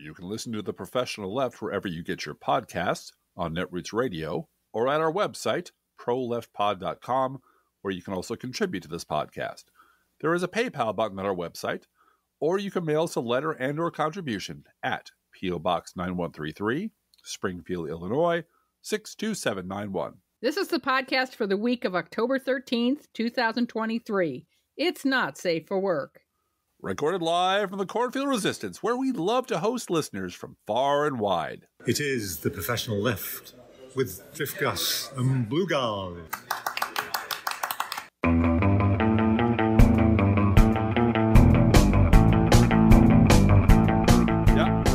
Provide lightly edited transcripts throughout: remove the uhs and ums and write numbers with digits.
You can listen to The Professional Left wherever you get your podcasts, on Netroots Radio, or at our website, proleftpod.com, where you can also contribute to this podcast. There is a PayPal button on our website, or you can mail us a letter and or contribution at P.O. Box 9133, Springfield, Illinois, 62791. This is the podcast for the week of October 13th, 2023. It's not safe for work. Recorded live from the Cornfield Resistance, where we love to host listeners from far and wide. It is The Professional Left with DRIFTGLASS and Blue Guard.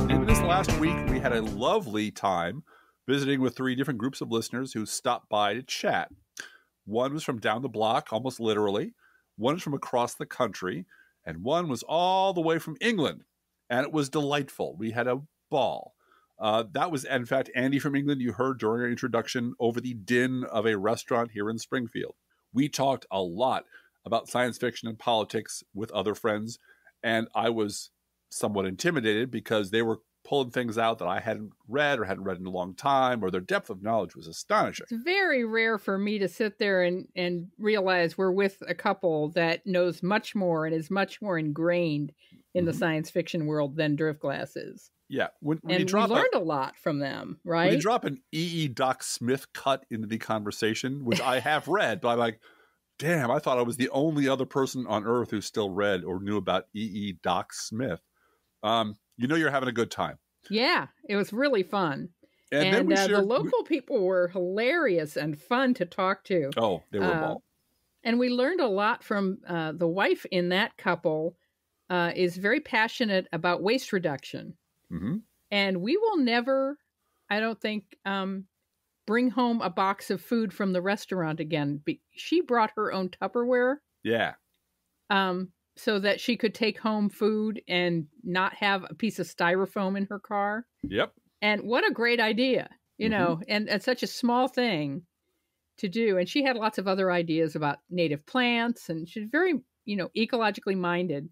In this last week, we had a lovely time visiting with 3 different groups of listeners who stopped by to chat. One was from down the block, almost literally. One was from across the country. And one was all the way from England. And it was delightful. We had a ball. That was, in fact, Andy from England, you heard during our introduction over the din of a restaurant here in Springfield. We talked a lot about science fiction and politics with other friends. And I was somewhat intimidated because they were pulling things out that I hadn't read in a long time, or their depth of knowledge was astonishing. It's very rare for me to sit there and realize we're with a couple that knows much more and is much more ingrained in the science fiction world than DRIFTGLASS is. Yeah. We learned a lot from them, right? When you drop an E.E. Doc Smith cut into the conversation, which I have read, but I'm like, damn, I thought I was the only other person on earth who still read or knew about E.E. Doc Smith. You know you're having a good time. Yeah, it was really fun. And the local people were hilarious and fun to talk to. Oh, they were a ball. And we learned a lot from the wife in that couple is very passionate about waste reduction. Mm-hmm. And we will never, I don't think, bring home a box of food from the restaurant again. She brought her own Tupperware. Yeah. So that she could take home food and not have a piece of styrofoam in her car. Yep. And what a great idea, you know, and such a small thing to do. And she had lots of other ideas about native plants, and she's very, ecologically minded.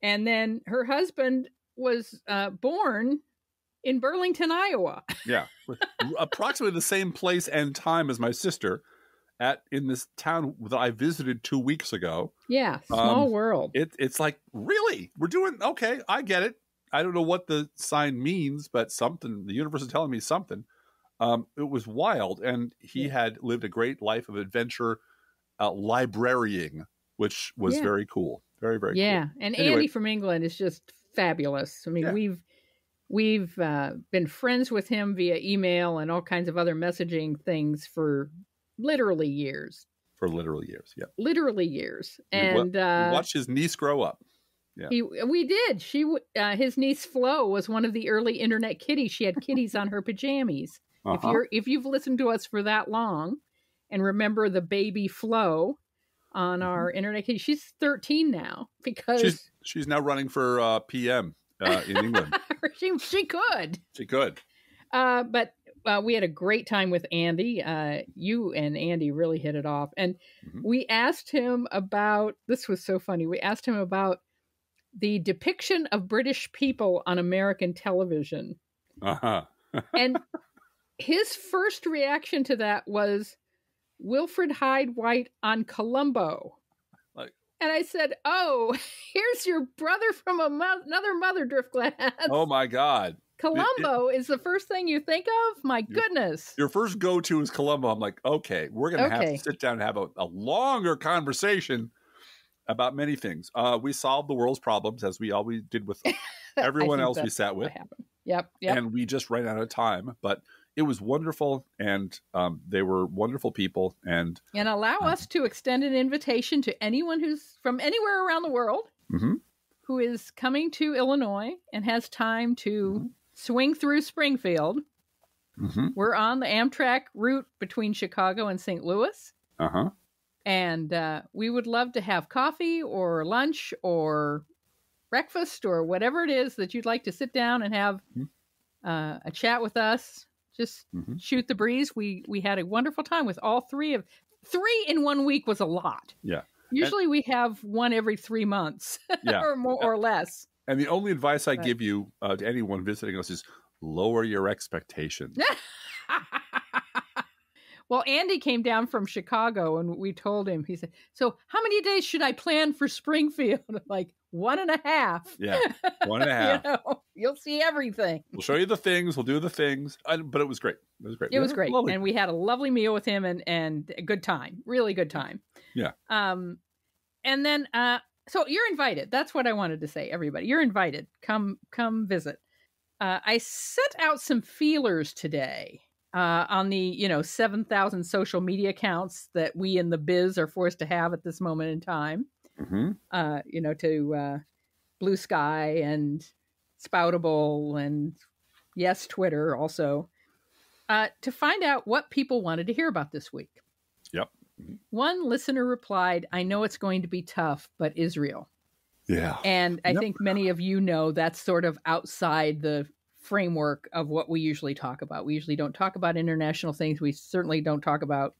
And then her husband was born in Burlington, Iowa. Yeah. Approximately the same place and time as my sister. In this town that I visited 2 weeks ago. Yeah, small world. It's like, really? We're doing, okay, I get it. I don't know what the sign means, but something, the universe is telling me something. It was wild, and he had lived a great life of adventure, librarying, which was very cool. Very, very cool. Yeah, and anyway, Andy from England is just fabulous. I mean, we've been friends with him via email and all kinds of other messaging things for literally years. Yeah. Literally years. And we watched his niece grow up. Yeah. We did. His niece Flo was one of the early internet kitties. She had kitties on her pajamas. If you've listened to us for that long and remember the baby Flo on our internet kitty, she's 13 now because she's now running for PM in England. She could. But we had a great time with Andy. You and Andy really hit it off. And we asked him about, this was so funny, we asked him about the depiction of British people on American television. And his first reaction to that was Wilfred Hyde White on Columbo. And I said, oh, here's your brother from another mother, DRIFTGLASS. Oh, my God. Columbo is the first thing you think of? My goodness. Your first go-to is Columbo. I'm like, okay, we're going to have to sit down and have a longer conversation about many things. We solved the world's problems, as we always did with everyone else we sat with. Yep. And we just ran out of time. But it was wonderful, and they were wonderful people. And allow us to extend an invitation to anyone who's from anywhere around the world who is coming to Illinois and has time to swing through Springfield. We're on the Amtrak route between Chicago and St. Louis. And we would love to have coffee or lunch or breakfast or whatever it is that you'd like to sit down and have a chat with us. Just shoot the breeze. We had a wonderful time with all three in 1 week was a lot. Yeah. Usually we have one every 3 months or more or less. And the only advice I give you to anyone visiting us is lower your expectations. Well, Andy came down from Chicago and we told him, he said, so how many days should I plan for Springfield? Like 1.5. Yeah, 1.5. You'll see everything. We'll show you the things. We'll do the things. But it was great. It was great. It was great. Lovely. And we had a lovely meal with him and a good time. Really good time. Yeah. And then, so you're invited. That's what I wanted to say, everybody. You're invited. Come visit. I sent out some feelers today. On the 7,000 social media accounts that we in the biz are forced to have at this moment in time, to Blue Sky and Spoutable and yes, Twitter also, to find out what people wanted to hear about this week. Yep. One listener replied, I know it's going to be tough, but Israel. Yeah. And I think many of you know that's sort of outside the framework of what we usually talk about. We usually don't talk about international things. We certainly don't talk about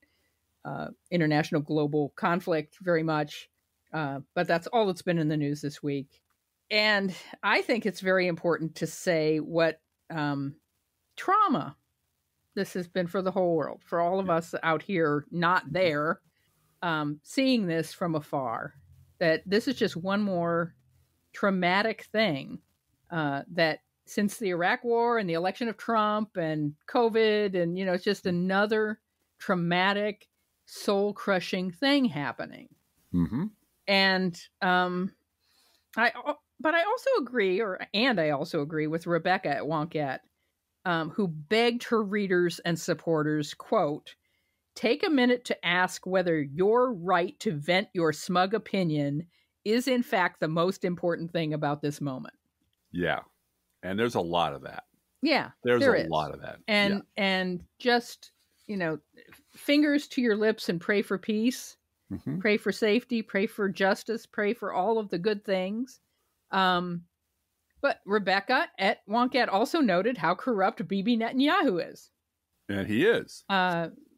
international global conflict very much. But that's all that's been in the news this week. And I think it's very important to say what trauma this has been for the whole world, for all of us out here not there, seeing this from afar, that this is just one more traumatic thing that since the Iraq War and the election of Trump and COVID, and, it's just another traumatic, soul-crushing thing happening. Mm-hmm. And I also agree with Rebecca at Wonkat, who begged her readers and supporters, quote, take a minute to ask whether your right to vent your smug opinion is in fact the most important thing about this moment. Yeah. And there's a lot of that. Yeah, there's a lot of that. And just, fingers to your lips and pray for peace, pray for safety, pray for justice, pray for all of the good things. But Rebecca at Wonkat also noted how corrupt Bibi Netanyahu is. And he is.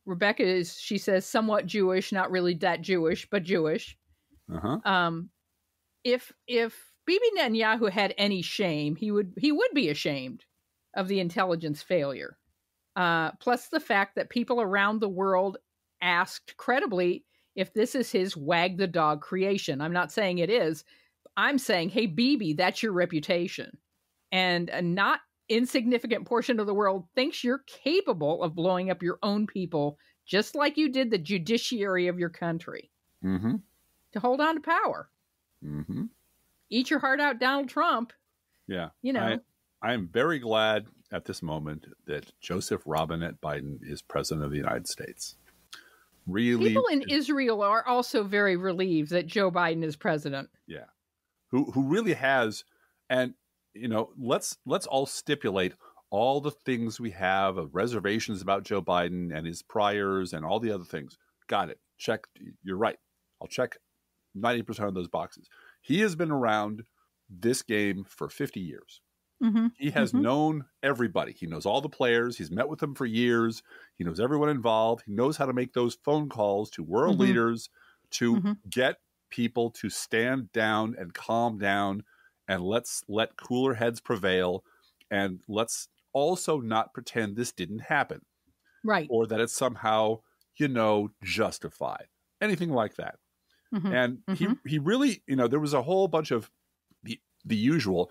Rebecca is, she says, somewhat Jewish, not really that Jewish, but Jewish. If Bibi Netanyahu had any shame, he would be ashamed of the intelligence failure. Plus the fact that people around the world asked credibly if this is his wag the dog creation. I'm not saying it is. I'm saying, hey, Bibi, that's your reputation. And a not insignificant portion of the world thinks you're capable of blowing up your own people, just like you did the judiciary of your country, to hold on to power. Eat your heart out, Donald Trump. Yeah. I am very glad at this moment that Joseph Robinette Biden is president of the United States. Really, people in Israel are also very relieved that Joe Biden is president. Yeah. Who really has, and let's all stipulate all the things we have of reservations about Joe Biden and his priors and all the other things. Got it. Check. You're right. I'll check 90% of those boxes. He has been around this game for 50 years. He has known everybody. He knows all the players. He's met with them for years. He knows everyone involved. He knows how to make those phone calls to world leaders to get people to stand down and calm down, and let's let cooler heads prevail. And let's also not pretend this didn't happen. Right. Or that it's somehow, justified. Anything like that. And he really, there was a whole bunch of the usual,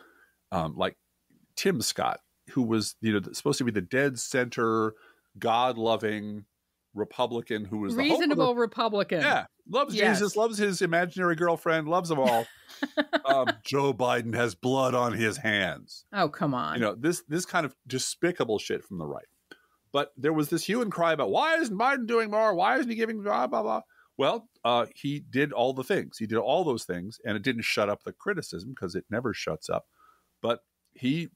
like Tim Scott, who was, supposed to be the dead center, God-loving Republican who was reasonable Republican. Yeah. Loves Jesus, loves his imaginary girlfriend, loves them all. Joe Biden has blood on his hands. Oh, come on. This kind of despicable shit from the right. But there was this hue and cry about, why isn't Biden doing more? Why isn't he giving blah, blah, blah? Well, he did all the things. He did all those things, and it didn't shut up the criticism because it never shuts up. But he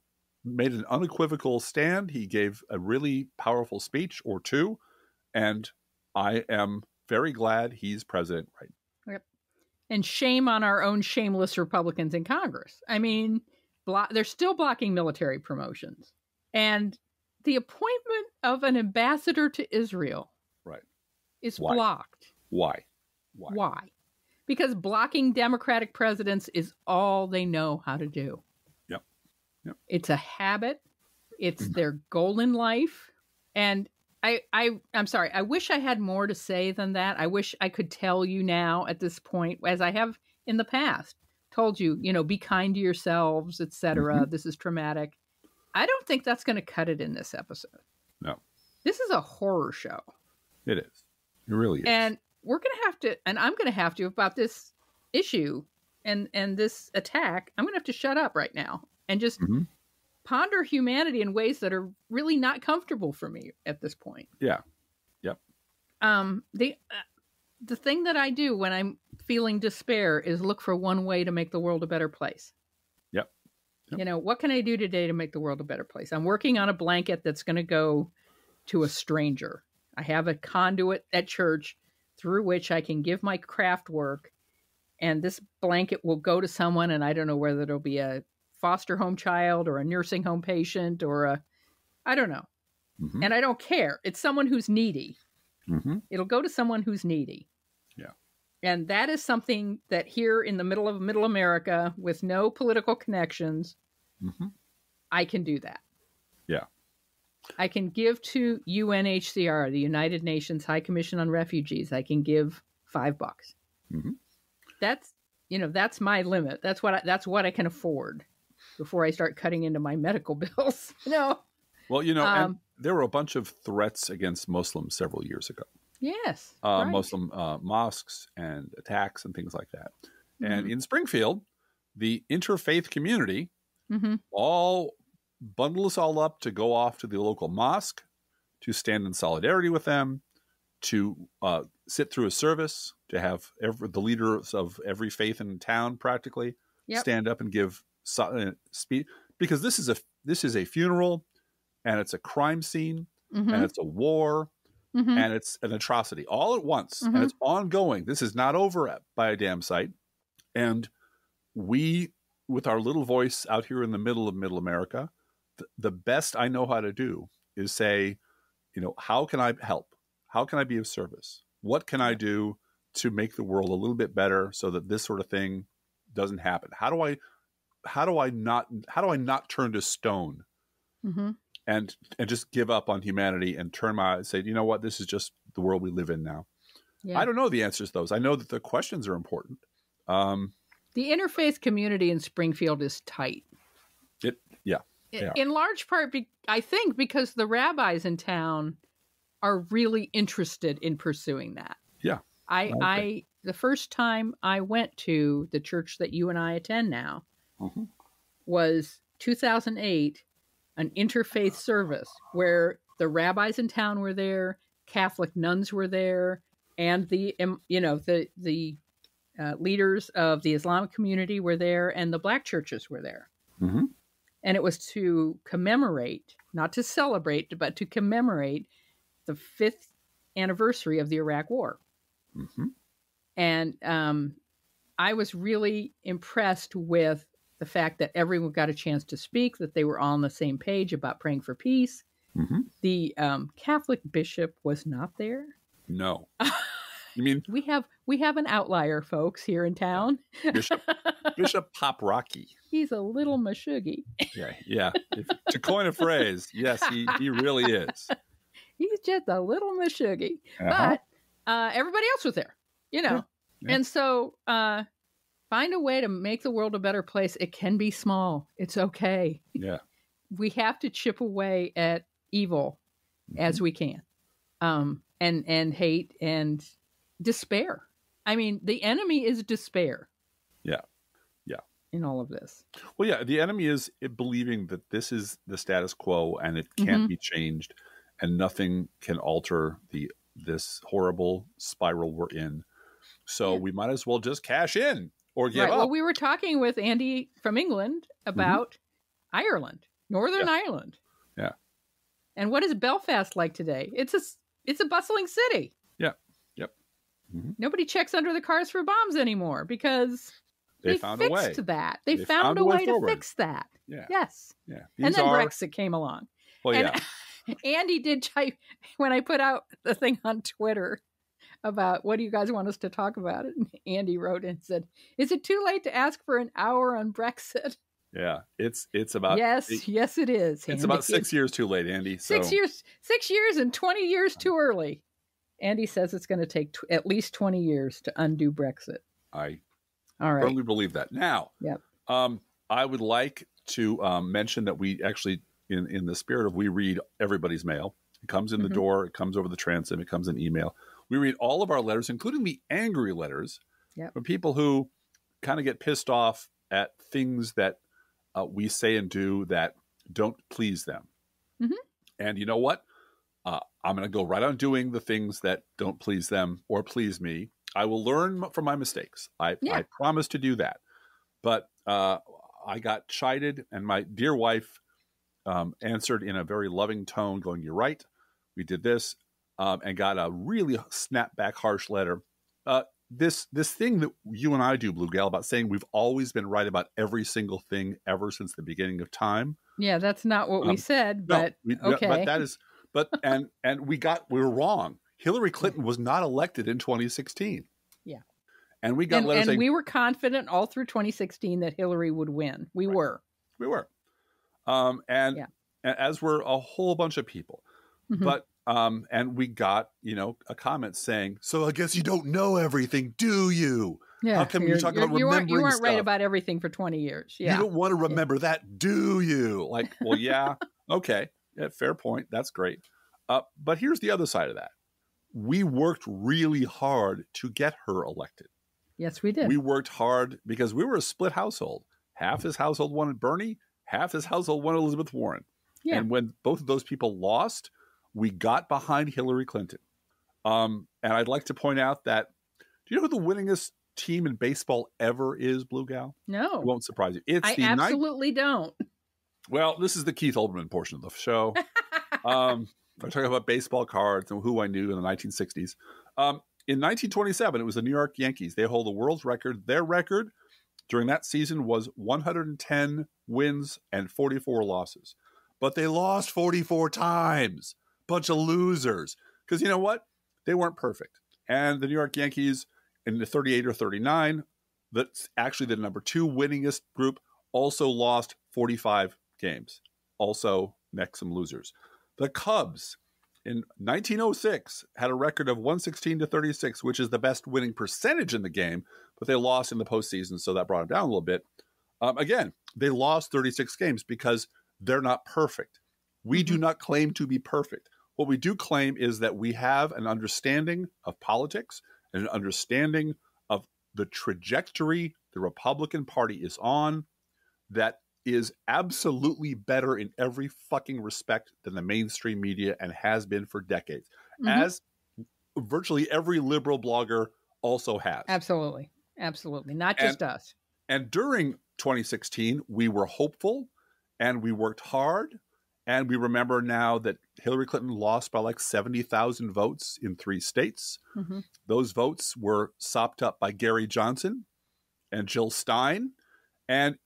made an unequivocal stand. He gave a really powerful speech or two, and I am very glad he's president right now. Yep. And shame on our own shameless Republicans in Congress. I mean, they're still blocking military promotions. And the appointment of an ambassador to Israel is blocked. Why? Because blocking Democratic presidents is all they know how to do. It's a habit. It's their goal in life. And I'm sorry. I wish I had more to say than that. I wish I could tell you now at this point, as I have in the past, told you, be kind to yourselves, etc. This is traumatic. I don't think that's going to cut it in this episode. No. This is a horror show. It is. It really is. And we're going to have to, and I'm going to have to, about this issue and this attack, I'm going to have to shut up right now and just ponder humanity in ways that are really not comfortable for me at this point. Yeah. Yep. The thing that I do when I'm feeling despair is look for one way to make the world a better place. Yep. What can I do today to make the world a better place? I'm working on a blanket that's going to go to a stranger. I have a conduit at church through which I can give my craft work, and this blanket will go to someone, and I don't know whether it'll be a foster home child or a nursing home patient or I don't know. And I don't care. It's someone who's needy. It'll go to someone who's needy. Yeah. And that is something that here in the middle of middle America with no political connections, I can do that. Yeah. I can give to UNHCR, the United Nations High Commission on Refugees. I can give $5. That's my limit. That's what I can afford before I start cutting into my medical bills. Well, and there were a bunch of threats against Muslims several years ago. Yes. Right. Muslim mosques and attacks and things like that. And in Springfield, the interfaith community all bundle us all up to go off to the local mosque, to stand in solidarity with them, to sit through a service, to have the leaders of every faith in town practically stand up and give speech, because this is a funeral, and it's a crime scene, and it's a war, and it's an atrocity all at once, and it's ongoing. This is not over by a damn sight. And we, with our little voice out here in the middle of middle America, the best I know how to do is say, how can I help? How can I be of service? What can I do to make the world a little bit better so that this sort of thing doesn't happen? How do I not turn to stone and just give up on humanity and turn my eyes and say, you know what, this is just the world we live in now. Yeah. I don't know the answers to those. I know that the questions are important. The interfaith community in Springfield is tight. In large part, I think, because the rabbis in town are really interested in pursuing that. Yeah. The first time I went to the church that you and I attend now was 2008, an interfaith service where the rabbis in town were there, Catholic nuns were there, and the leaders of the Islamic community were there, and the black churches were there. And it was to commemorate, not to celebrate, but to commemorate the 5th anniversary of the Iraq War. And I was really impressed with the fact that everyone got a chance to speak, that they were all on the same page about praying for peace. The Catholic bishop was not there. No. You mean we have an outlier, folks, here in town. Bishop Pop Rocky. He's a little mashuggy. Yeah. To coin a phrase, yes, he really is. He's just a little mashuggy. But everybody else was there, Yeah. And so find a way to make the world a better place. It can be small. It's okay. Yeah. We have to chip away at evil as we can. And hate and despair. I mean, the enemy is despair. Yeah. In all of this. Well, yeah, the enemy is believing that this is the status quo and it can't be changed, and nothing can alter this horrible spiral we're in. So we might as well just cash in or give up. Well, we were talking with Andy from England about Ireland, Northern Ireland. Yeah. And what is Belfast like today? It's a bustling city. Yeah. Yep. Nobody checks under the cars for bombs anymore because they found a way. Fixed that. They found a way to fix that. Yeah. Yes. Yeah. And then Brexit came along. Well, and Andy did type when I put out the thing on Twitter about what do you guys want us to talk about? And Andy wrote and said, "Is it too late to ask for an hour on Brexit?" Yeah, it's about yes, it is. It's about 6 years too late, Andy. So. 6 years and 20 years too early. Andy says it's going to take at least 20 years to undo Brexit. I All right. firmly believe that. Now, yep. I would like to mention that we actually, in the spirit of we read everybody's mail. It comes in the door. It comes over the transom. It comes in email. We read all of our letters, including the angry letters from people who kind of get pissed off at things that we say and do that don't please them. And you know what? I'm going to go right on doing the things that don't please them or please me. I will learn from my mistakes. I promise to do that. But I got chided, and my dear wife answered in a very loving tone, going, "You're right. We did this," and got a really snapback, harsh letter. This thing that you and I do, Blue Gal, about saying we've always been right about every single thing ever since the beginning of time. Yeah, that's not what we said, but okay. But that is, and we were wrong. Hillary Clinton was not elected in 2016. Yeah. And we got letters saying, and we were confident all through 2016 that Hillary would win. We were. And as were a whole bunch of people. But and we got, a comment saying, "So I guess you don't know everything, do you? Yeah. How come you're talking about remembering You weren't stuff? right about everything for 20 years. Yeah. You don't want to remember that, do you?" Like, well, yeah. Okay. Yeah, fair point. That's great. But here's the other side of that. We worked really hard to get her elected. Yes, we did. We worked hard because we were a split household. Half his household wanted Bernie. Half his household wanted Elizabeth Warren. Yeah. And when both of those people lost, we got behind Hillary Clinton. And I'd like to point out that, do you know who the winningest team in baseball ever is, Blue Gal? No. It won't surprise you. I absolutely don't. Well, this is the Keith Olbermann portion of the show. I'm talking about baseball cards and who I knew in the 1960s. In 1927, it was the New York Yankees. They hold the world's record. Their record during that season was 110 wins and 44 losses. But they lost 44 times. Bunch of losers. Because you know what? They weren't perfect. And the New York Yankees in the 38 or 39, that's actually the number 2 winningest group, also lost 45 games. Also, next some losers. The Cubs in 1906 had a record of 116-36, which is the best winning percentage in the game, but they lost in the postseason, so that brought them down a little bit. Again, they lost 36 games because they're not perfect. We do not claim to be perfect. What we do claim is that we have an understanding of politics and an understanding of the trajectory the Republican Party is on that is absolutely better in every fucking respect than the mainstream media and has been for decades, as virtually every liberal blogger also has. Absolutely. Absolutely. Not just us. And during 2016, we were hopeful and we worked hard. And we remember now that Hillary Clinton lost by like 70,000 votes in 3 states. Those votes were sopped up by Gary Johnson and Jill Stein. And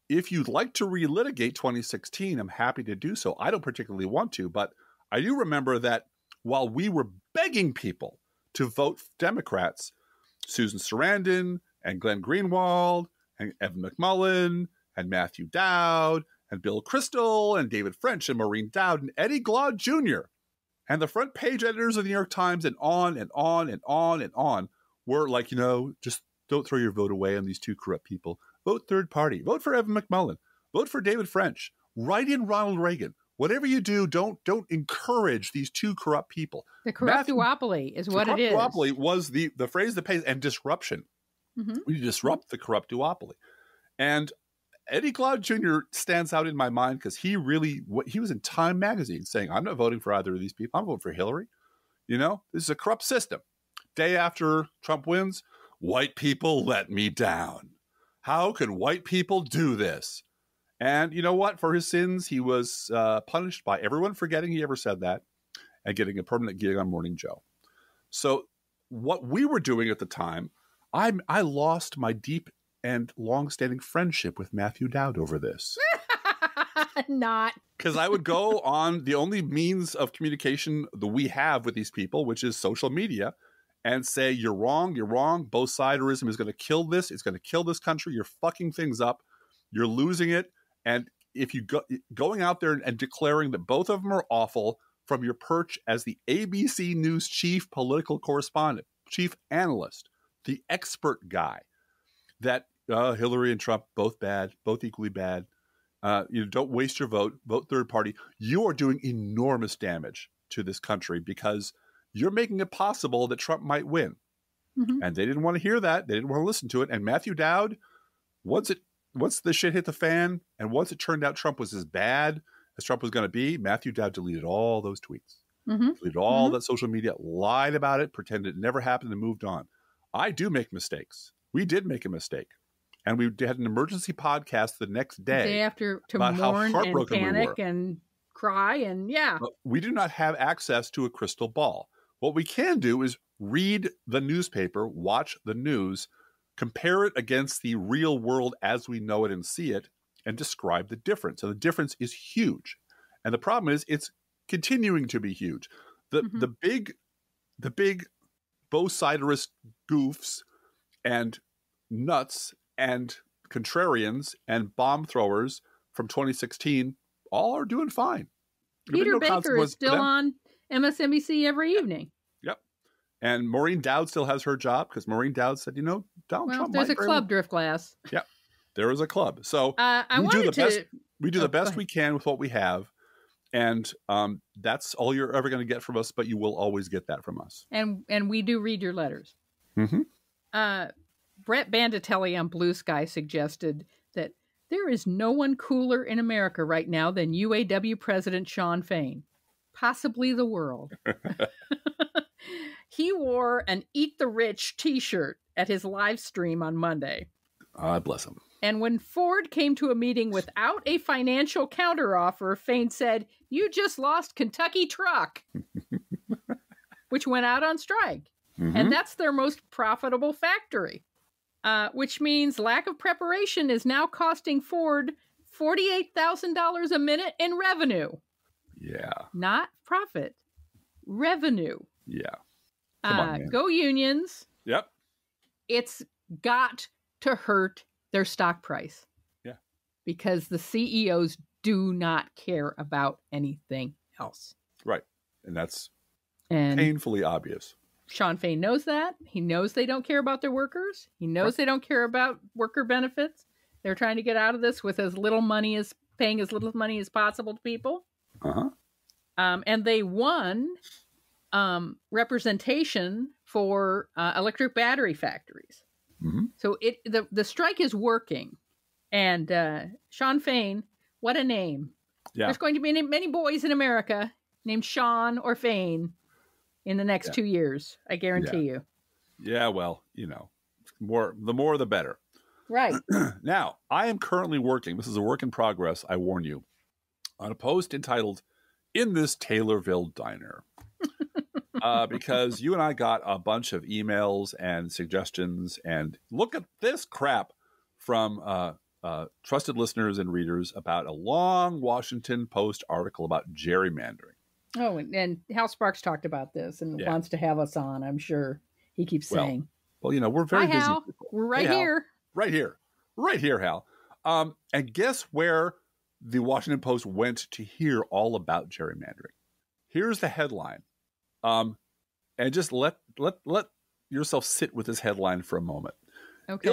if you'd like to relitigate 2016, I'm happy to do so. I don't particularly want to, but I do remember that while we were begging people to vote Democrats, Susan Sarandon and Glenn Greenwald and Evan McMullin and Matthew Dowd and Bill Kristol and David French and Maureen Dowd and Eddie Glaude Jr. and the front page editors of the New York Times and on and on and on and on were like, just don't throw your vote away on these 2 corrupt people. Vote third party. Vote for Evan McMullin. Vote for David French. Write in Ronald Reagan. Whatever you do, don't encourage these 2 corrupt people. The corrupt duopoly is what it is. The corrupt duopoly was the phrase that pays, and disruption. We disrupt the corrupt duopoly. And Eddie Glaude Jr. stands out in my mind because he was in Time magazine saying, "I'm not voting for either of these people. I'm voting for Hillary." This is a corrupt system. Day after Trump wins, white people let me down. How can white people do this? And you know what? For his sins, he was punished by everyone forgetting he ever said that and getting a permanent gig on Morning Joe. So what we were doing at the time, I lost my deep and long-standing friendship with Matthew Dowd over this. Not. Because I would go on the only means of communication that we have with these people, which is social media, and say, you're wrong, both siderism is going to kill this, it's going to kill this country, you're fucking things up, You're losing it. And if you going out there and declaring that both of them are awful from your perch as the ABC News chief political correspondent, chief analyst, the expert guy, that Hillary and Trump, both bad, both equally bad. Don't waste your vote third party. You are doing enormous damage to this country because you're making it possible that Trump might win. Mm-hmm. And they didn't want to hear that. They didn't want to listen to it. And Matthew Dowd, once the shit hit the fan and once it turned out Trump was as bad as Trump was going to be, Matthew Dowd deleted all those tweets, deleted all that social media, lied about it, pretended it never happened, and moved on. I do make mistakes. We did make a mistake. And we had an emergency podcast the next day after to mourn and panic and cry and But we do not have access to a crystal ball. What we can do is read the newspaper, watch the news, compare it against the real world as we know it and see it, and describe the difference. And the difference is huge. And the problem is it's continuing to be huge. The big both-siderist goofs and nuts and contrarians and bomb throwers from 2016 all are doing fine. Peter Baker is still on MSNBC every evening. Yep. And Maureen Dowd still has her job because Maureen Dowd said, Donald Trump. There's a club, DRIFTGLASS. Yep. There is a club. So we do the best we can with what we have. And that's all you're ever going to get from us, but you will always get that from us. And we do read your letters. Mm-hmm. Brett Banditelli on Blue Sky suggested that there is no one cooler in America right now than UAW President Shawn Fain, possibly the world. He wore an Eat the Rich t-shirt at his live stream on Monday. Bless him. And when Ford came to a meeting without a financial counteroffer, Fain said, "You just lost Kentucky Truck," which went out on strike. Mm-hmm. And that's their most profitable factory. Which means lack of preparation is now costing Ford $48,000 a minute in revenue. Yeah. Not profit. Revenue. Yeah. Come on, man. Go unions. Yep. It's got to hurt their stock price. Yeah. Because the CEOs do not care about anything else. Right. And that's painfully obvious. Shawn Fain knows that. He knows they don't care about their workers. He knows they don't care about worker benefits. They're trying to get out of this with paying as little money as possible to people. Uh-huh. And they won representation for electric battery factories. Mm-hmm. So the strike is working. And Shawn Fain, what a name. Yeah. There's going to be many boys in America named Shawn or Fain in the next 2 years, I guarantee you. Yeah, well, the more the better. Right. Now, I am currently working, this is a work in progress, I warn you, on a post entitled, "In This Taylorville Diner." Because you and I got a bunch of emails and suggestions, and look at this crap from trusted listeners and readers about a long Washington Post article about gerrymandering. Oh, and Hal Sparks talked about this and wants to have us on, I'm sure. He keeps saying. Well, we're very busy. Hal. We're right here. Right here, Hal. And guess where the Washington Post went to hear all about gerrymandering? Here's the headline. And just let yourself sit with this headline for a moment. Okay.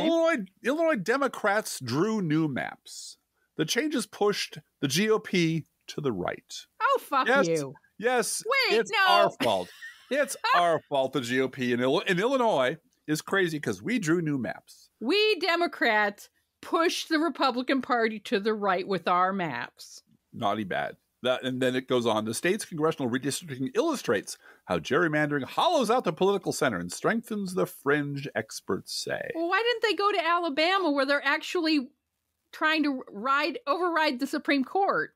Illinois Democrats drew new maps. The changes pushed the GOP to the right. Oh, fuck you. Yes, wait, it's no. our fault. It's our fault the GOP in Illinois is crazy because we drew new maps. We Democrats pushed the Republican Party to the right with our maps. Naughty bad. And then it goes on. The state's congressional redistricting illustrates how gerrymandering hollows out the political center and strengthens the fringe, experts say. Well, why didn't they go to Alabama where they're actually trying to override the Supreme Court?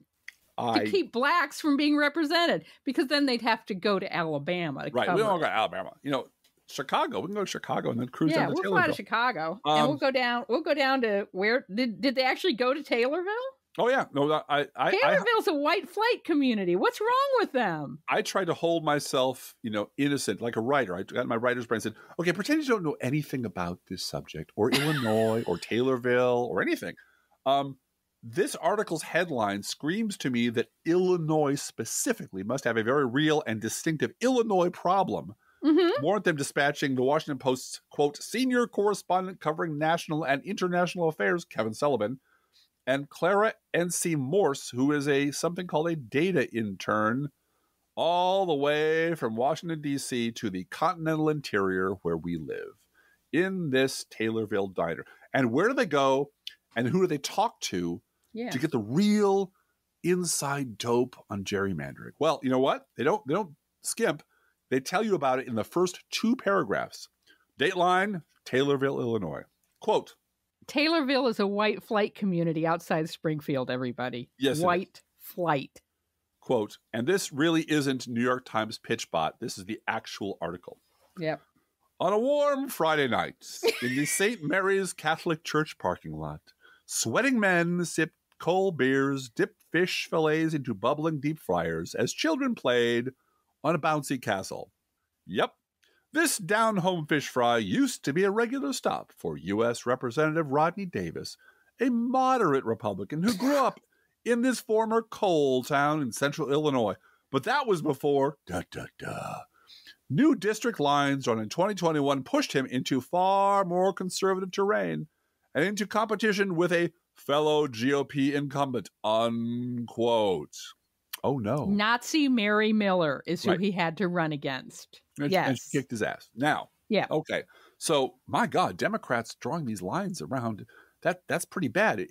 To keep blacks from being represented, because then they'd have to go to Alabama. Right, we don't go to Alabama. Chicago. We can go to Chicago and then cruise down to Taylorville. Yeah, we'll fly to Chicago and we'll go down to where did they actually go to Taylorville? Oh yeah, no, Taylorville's a white flight community. What's wrong with them? I tried to hold myself, innocent, like a writer. I got my writer's brain and said, "Okay, pretend you don't know anything about this subject or Illinois or Taylorville or anything." This article's headline screams to me that Illinois specifically must have a very real and distinctive Illinois problem to warrant them dispatching the Washington Post's, quote, senior correspondent covering national and international affairs, Kevin Sullivan, and Clara N.C. Morse, who is something called a data intern, all the way from Washington, D.C. to the continental interior where we live, in this Taylorville diner. And where do they go, and who do they talk to get the real inside dope on gerrymandering? Well, you know what? They don't skimp. They tell you about it in the first 2 paragraphs. Dateline, Taylorville, Illinois. Quote, Taylorville is a white flight community outside Springfield, everybody. Yes, white flight. Quote, and this really isn't New York Times pitch bot. This is the actual article. Yep. On a warm Friday night in the St. Mary's Catholic Church parking lot, sweating men sipped cold beers, dipped fish fillets into bubbling deep fryers as children played on a bouncy castle. Yep, this down-home fish fry used to be a regular stop for U.S. Representative Rodney Davis, a moderate Republican who grew up in this former coal town in central Illinois. But that was before, new district lines drawn in 2021 pushed him into far more conservative terrain and into competition with a fellow GOP incumbent, unquote. Oh, no. Nazi Mary Miller is who he had to run against. And she kicked his ass. Now, okay. So, my God, Democrats drawing these lines around, that's pretty bad.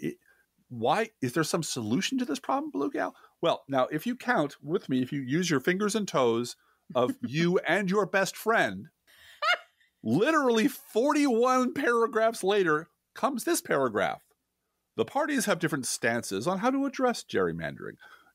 Why? Is there some solution to this problem, Blue Gal? Well, now, if you count with me, if you use your fingers and toes of you and your best friend, literally 41 paragraphs later comes this paragraph. The parties have different stances on how to address gerrymandering.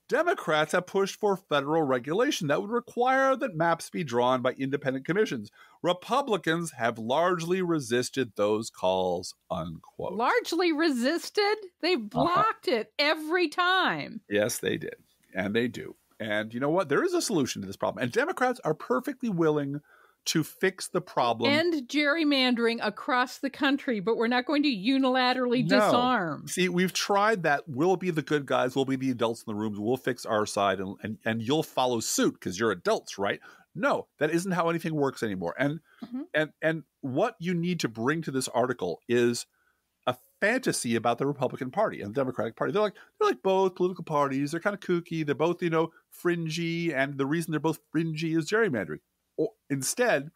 Democrats have pushed for federal regulation that would require that maps be drawn by independent commissions. Republicans have largely resisted those calls, unquote. Largely resisted? They blocked it every time. Yes, they did. And they do. And you know what? There is a solution to this problem. And Democrats are perfectly willing to fix the problem. End gerrymandering across the country, but we're not going to unilaterally disarm. See, we've tried that. We'll be the good guys. We'll be the adults in the rooms. We'll fix our side and you'll follow suit because you're adults, right? No, that isn't how anything works anymore. And what you need to bring to this article is a fantasy about the Republican Party and the Democratic Party. They're like both political parties. They're kind of kooky. They're both, fringy. And the reason they're both fringy is gerrymandering. Or instead,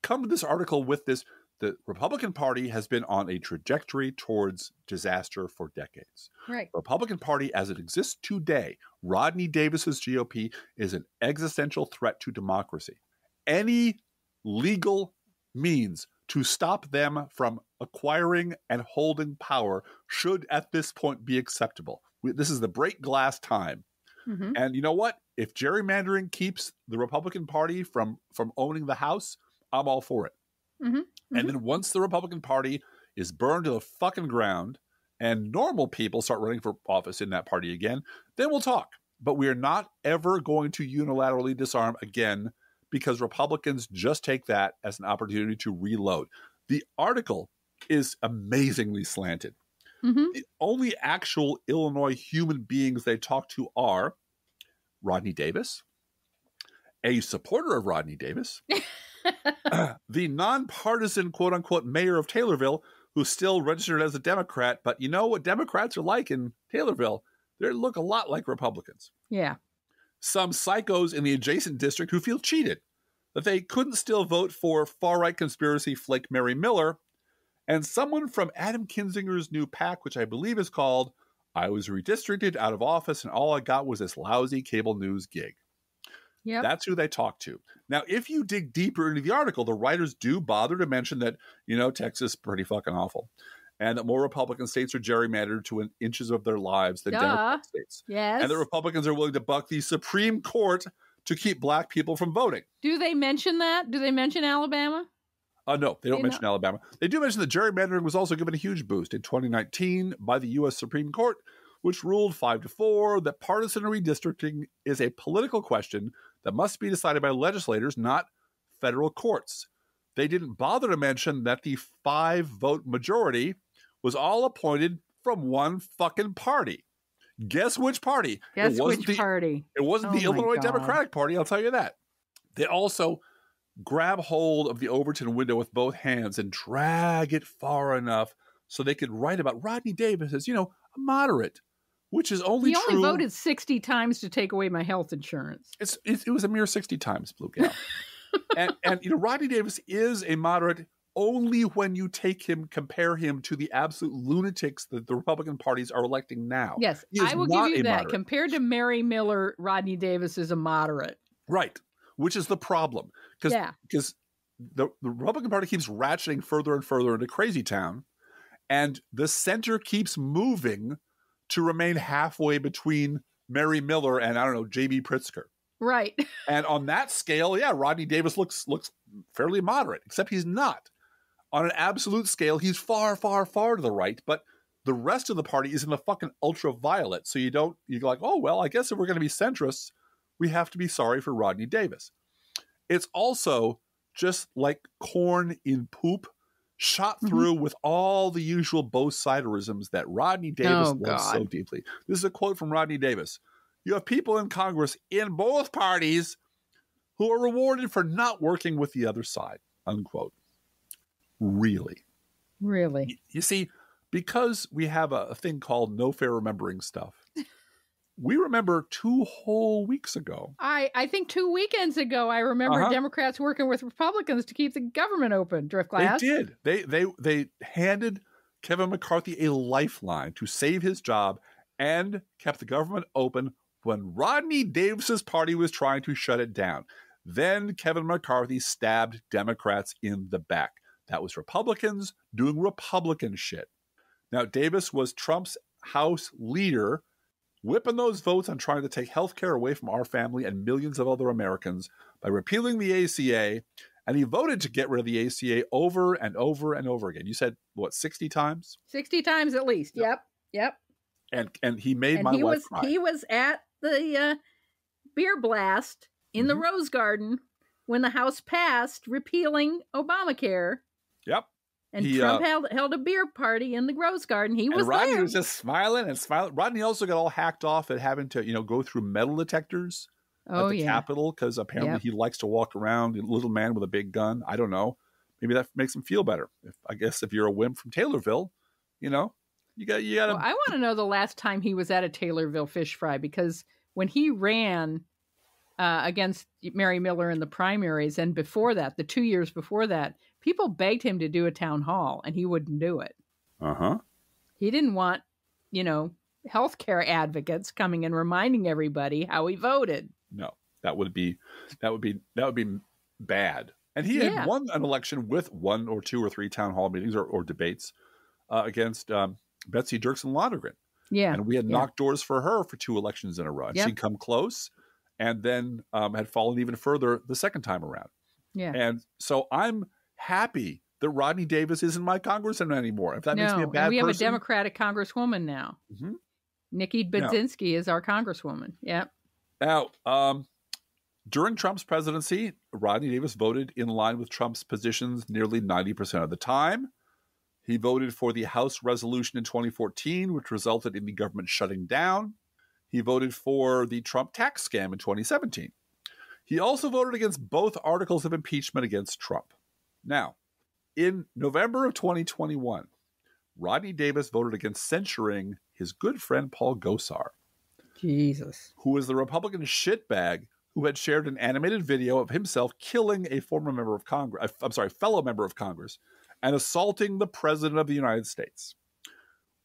come to this article with this: the Republican Party has been on a trajectory towards disaster for decades. Right. The Republican Party, as it exists today, Rodney Davis's GOP, is an existential threat to democracy. Any legal means to stop them from acquiring and holding power should, at this point, be acceptable. This is the break glass time. And you know what? If gerrymandering keeps the Republican Party from owning the House, I'm all for it. And then once the Republican Party is burned to the fucking ground and normal people start running for office in that party again, then we'll talk. But we are not ever going to unilaterally disarm again because Republicans just take that as an opportunity to reload. The article is amazingly slanted. The only actual Illinois human beings they talk to are Rodney Davis, a supporter of Rodney Davis, the nonpartisan quote-unquote mayor of Taylorville, who's still registered as a Democrat, but you know what Democrats are like in Taylorville? They look a lot like Republicans. Yeah. Some psychos in the adjacent district who feel cheated, that they couldn't still vote for far-right conspiracy flake Mary Miller, and someone from Adam Kinzinger's new PAC, which I believe is called I Was Redistricted Out of Office and All I Got Was This Lousy Cable News Gig. Yep. That's who they talk to. Now, if you dig deeper into the article, the writers do bother to mention that, Texas is pretty fucking awful and that more Republican states are gerrymandered to inches of their lives than Democrat states. Yes. And the Republicans are willing to buck the Supreme Court to keep black people from voting. Do they mention that? Do they mention Alabama? No, they don't mention Alabama. They do mention that gerrymandering was also given a huge boost in 2019 by the U.S. Supreme Court, which ruled 5-4 that partisan redistricting is a political question that must be decided by legislators, not federal courts. They didn't bother to mention that the 5-vote majority was all appointed from one fucking party. Guess which party? Guess which party? It wasn't the Illinois Democratic Party, I'll tell you that. They also grab hold of the Overton window with both hands and drag it far enough so they could write about Rodney Davis as, a moderate, which is only true. He only voted 60 times to take away my health insurance. It was a mere 60 times, Blue Gal. and Rodney Davis is a moderate only when you compare him to the absolute lunatics that the Republican parties are electing now. Yes, I will give you that. Moderate. Compared to Mary Miller, Rodney Davis is a moderate. Right, which is the problem. Because the Republican Party keeps ratcheting further and further into crazy town, and the center keeps moving to remain halfway between Mary Miller and, J.B. Pritzker. Right. And on that scale, Rodney Davis looks fairly moderate, except he's not. On an absolute scale, he's far, far, far to the right, but the rest of the party is in the fucking ultraviolet. So you're like, oh, well, I guess if we're going to be centrists, we have to be sorry for Rodney Davis. It's also just like corn in poop, shot through with all the usual both-siderisms that Rodney Davis loves so deeply. This is a quote from Rodney Davis. You have people in Congress in both parties who are rewarded for not working with the other side, unquote. Really? You see, because we have a thing called no fair remembering stuff, we remember 2 whole weeks ago. I think 2 weekends ago, I remember Democrats working with Republicans to keep the government open, DRIFTGLASS. They did. They handed Kevin McCarthy a lifeline to save his job and kept the government open when Rodney Davis's party was trying to shut it down. Then Kevin McCarthy stabbed Democrats in the back. That was Republicans doing Republican shit. Now, Davis was Trump's House leader, whipping those votes on trying to take health care away from our family and millions of other Americans by repealing the ACA, and he voted to get rid of the ACA over and over and over again. You said, 60 times? 60 times at least, yep. And he made my wife cry. He was at the beer blast in the Rose Garden when the House passed repealing Obamacare. Yep. And Trump held a beer party in the Rose Garden. He was Rodney there. was just smiling and smiling. Rodney also got all hacked off at having to, go through metal detectors at the Capitol because apparently he likes to walk around, a little man with a big gun. I don't know. Maybe that makes him feel better. I guess if you're a wimp from Taylorville, you got to. Well, I want to know the last time he was at a Taylorville fish fry, because when he ran against Mary Miller in the primaries, and before that, the 2 years before that, people begged him to do a town hall, and he wouldn't do it. He didn't want, healthcare advocates coming and reminding everybody how he voted. No, that would be bad. And he had won an election with 1 or 2 or 3 town hall meetings or debates against Betsy Dirksen Lonergan. Yeah, and we had knocked doors for her for 2 elections in a row. She'd come close, and then had fallen even further the second time around. Yeah, and so I'm happy that Rodney Davis isn't my congressman anymore. If that makes me a bad person. We have a Democratic congresswoman now. Nikki Budzinski is our congresswoman. Yeah. Now, during Trump's presidency, Rodney Davis voted in line with Trump's positions nearly 90% of the time. He voted for the House resolution in 2014, which resulted in the government shutting down. He voted for the Trump tax scam in 2017. He also voted against both articles of impeachment against Trump. Now, in November of 2021, Rodney Davis voted against censuring his good friend Paul Gosar, who was the Republican shitbag who had shared an animated video of himself killing a former member of Congress, fellow member of Congress, and assaulting the President of the United States.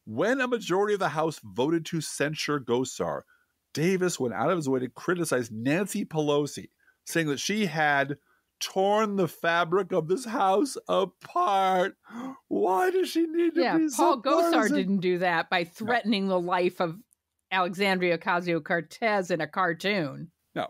When a majority of the House voted to censure Gosar, Davis went out of his way to criticize Nancy Pelosi, saying that she had torn the fabric of this house apart. Why does she need to be so Paul Gosar partisan? didn't do that by threatening the life of Alexandria Ocasio-Cortez in a cartoon. No.